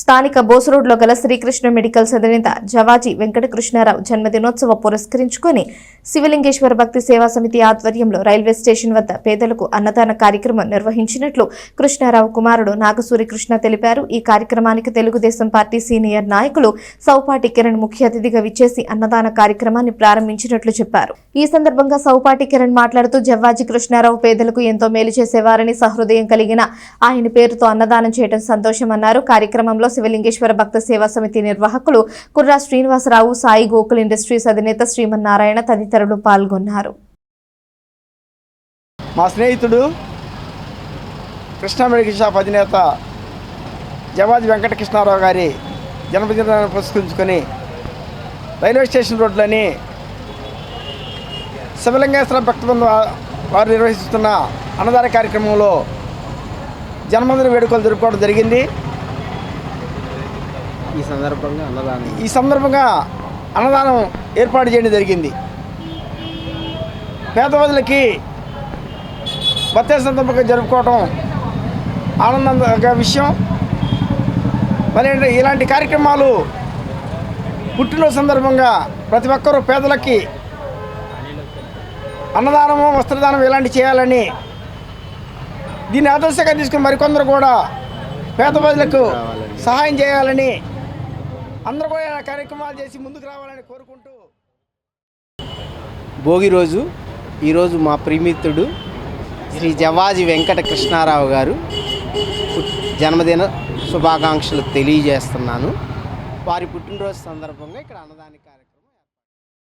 స్థానిక బోస్ రోడ్లో గల శ్రీకృష్ణ మెడికల్స్ అధినేత జవాజీ వెంకటకృష్ణారావు జన్మదినోత్సవ పురస్కరించుకుని శివలింగేశ్వర భక్తి సేవా సమితి ఆధ్వర్యంలో రైల్వే స్టేషన్ వద్ద పేదలకు అన్నదాన కార్యక్రమం నిర్వహించినట్లు కృష్ణారావు కుమారుడు నాగసూరి కృష్ణ తెలిపారు. ఈ కార్యక్రమానికి తెలుగుదేశం పార్టీ సీనియర్ నాయకులు సౌపాటి కిరణ్ ముఖ్య అతిథిగా విచ్చేసి అన్నదాన కార్యక్రమాన్ని ప్రారంభించినట్లు చెప్పారు. ఈ సందర్భంగా సౌపాటి కిరణ్ మాట్లాడుతూ జవాజీ కృష్ణారావు పేదలకు ఎంతో మేలు చేసేవారని, సహృదయం కలిగిన ఆయన పేరుతో అన్నదానం చేయడం సంతోషమన్నారు. కార్యక్రమంలో శివలింగేశ్వర భక్త సేవా సమితి నిర్వాహకులు కుర్రా శ్రీనివాసరావు, సాయి గోకుల్ ఇండస్ట్రీస్ అధినేత శ్రీమన్నారాయణ తదితరులు పాల్గొన్నారు. మా స్నేహితుడు కృష్ణా మెడికల్ షాప్ అధినేత జవాజీ వెంకటకృష్ణారావు గారి జన్మదినాన్ని పురస్కరించుకొని రైల్వే స్టేషన్ రోడ్లోని శివలింగేశ్వర భక్తబృందం వారు నిర్వహిస్తున్న అన్నదాన కార్యక్రమంలో జన్మదిన వేడుకలు జరుపుకోవడం జరిగింది. ఈ సందర్భంగా అన్నదానం ఏర్పాటు చేయడం జరిగింది. పేదవాదులకి బర్త్డే సందర్భంగా జరుపుకోవడం ఆనందంగా విషయం. మరి ఇలాంటి కార్యక్రమాలు పుట్టినరోజు సందర్భంగా ప్రతి ఒక్కరూ పేదలకి అన్నదానము, వస్త్రదానం ఇలాంటి చేయాలని దీన్ని ఆదర్శంగా తీసుకుని మరికొందరు కూడా పేదవాదులకు సహాయం చేయాలని, అందరూ కూడా కార్యక్రమాలు చేసి ముందుకు రావాలని కోరుకుంటూ, భోగి రోజు ఈరోజు మా ప్రియమిత్రుడు శ్రీ జవాజీ వెంకట కృష్ణారావు గారు జన్మదిన శుభాకాంక్షలు తెలియజేస్తున్నాను. వారి పుట్టినరోజు సందర్భంగా ఇక్కడ అన్నదాన కార్యక్రమం